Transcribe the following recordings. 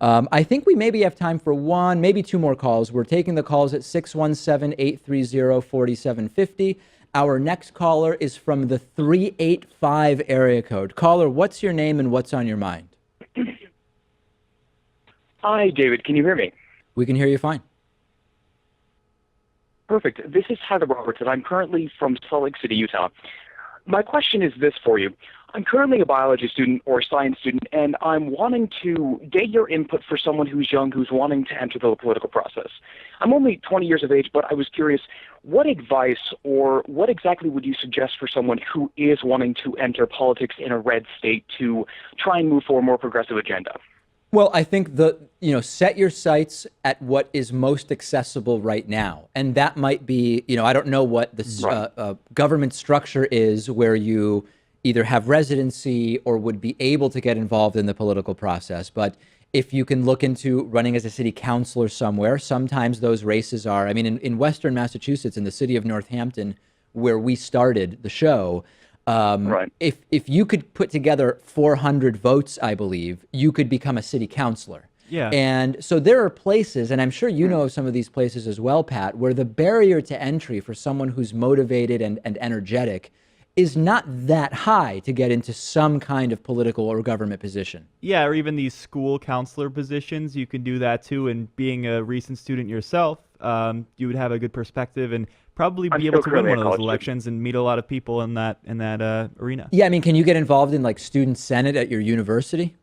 I think we maybe have time for one, maybe two more calls. We're taking the calls at 617-830-4750. Our next caller is from the 385 area code. Caller, what's your name and what's on your mind? Hi, David. Can you hear me? We can hear you fine. Perfect. This is Heather Roberts, and I'm currently from Salt Lake City, Utah. My question is this for you. I'm currently a biology student or a science student, and I'm wanting to get your input for someone who's young, who's wanting to enter the political process. I'm only 20 years of age, but I was curious, what advice or what exactly would you suggest for someone who is wanting to enter politics in a red state to try and move for a more progressive agenda? Well, I think set your sights at what is most accessible right now. And that might be, I don't know what the government structure is where you either have residency or would be able to get involved in the political process. But if you can look into running as a city councilor somewhere, sometimes those races are, in Western Massachusetts, in the city of Northampton, where we started the show, if you could put together 400 votes, I believe, you could become a city councilor. Yeah. And so there are places, and I'm sure you know of some of these places as well, Pat, where the barrier to entry for someone who's motivated and energetic is not that high to get into some kind of political or government position. Yeah, or even these school counselor positions, you can do that too. And being a recent student yourself, you would have a good perspective and probably be able to win one of those elections and meet a lot of people in that arena. Yeah, can you get involved in like student senate at your university?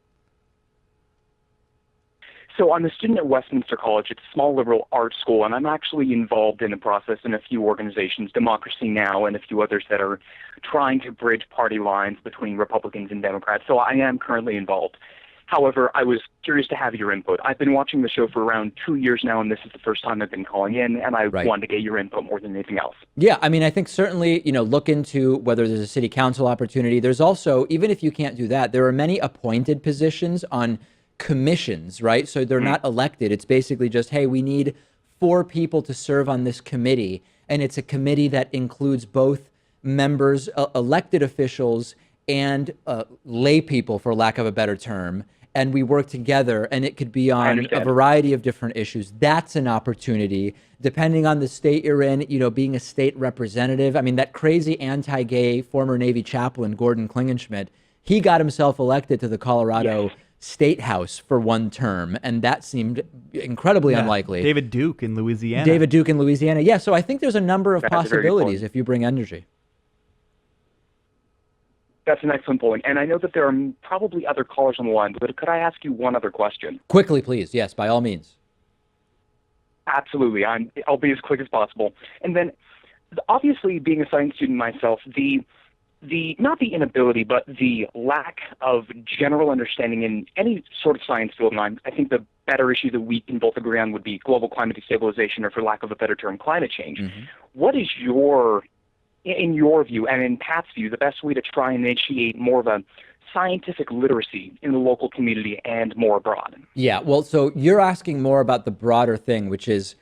So I'm a student at Westminster College. It's a small liberal arts school, and I'm actually involved in the process in a few organizations, Democracy Now! And a few others that are trying to bridge party lines between Republicans and Democrats. So I am currently involved. However, I was curious to have your input. I've been watching the show for around 2 years now, and this is the first time I've been calling in, and I wanted to get your input more than anything else. Yeah, I think certainly, look into whether there's a city council opportunity. There's also, even if you can't do that, there are many appointed positions on commissions, right? So they're not elected. It's basically just, hey, we need 4 people to serve on this committee. And it's a committee that includes both members, elected officials, and lay people, for lack of a better term. And we work together, and it could be on a variety of different issues. That's an opportunity. Depending on the state you're in, being a state representative. That crazy anti-gay former Navy chaplain, Gordon Klingenschmidt, he got himself elected to the Colorado State House for one term, and that seemed incredibly unlikely. David Duke in Louisiana. Yeah, so I think there's a number of possibilities if you bring energy. That's an excellent point. And I know that there are probably other callers on the line, but could I ask you one other question? Quickly, please. Yes, by all means. Absolutely. I'll be as quick as possible. And then, obviously, being a science student myself, not the inability, but the lack of general understanding in any sort of science field, and I think the better issue that we can both agree on would be global climate destabilization, or for lack of a better term, climate change. What is in your view, and in Pat's view, the best way to try and initiate more of a scientific literacy in the local community and more abroad? Yeah, well, so you're asking more about the broader thing, which is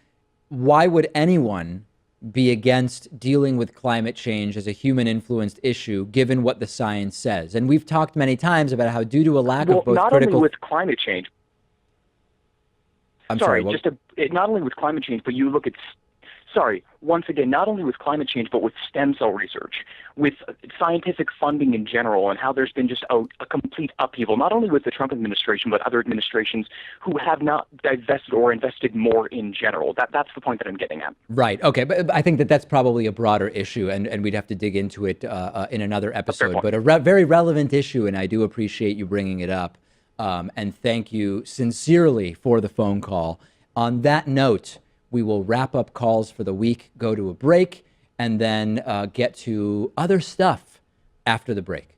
why would anyone be against dealing with climate change as a human-influenced issue, given what the science says? And we've talked many times about how, due to a lack of both not critical... only with climate change. Not only with climate change, but you look at... once again, not only with climate change, but with stem cell research, with scientific funding in general, and how there's been just a complete upheaval, not only with the Trump administration, but other administrations who have not divested or invested more in general. That's the point that I'm getting at. Right. Okay. But I think that's probably a broader issue, and we'd have to dig into it in another episode. But a very relevant issue, and I do appreciate you bringing it up. And thank you sincerely for the phone call. On that note, we will wrap up calls for the week, go to a break, and then get to other stuff after the break.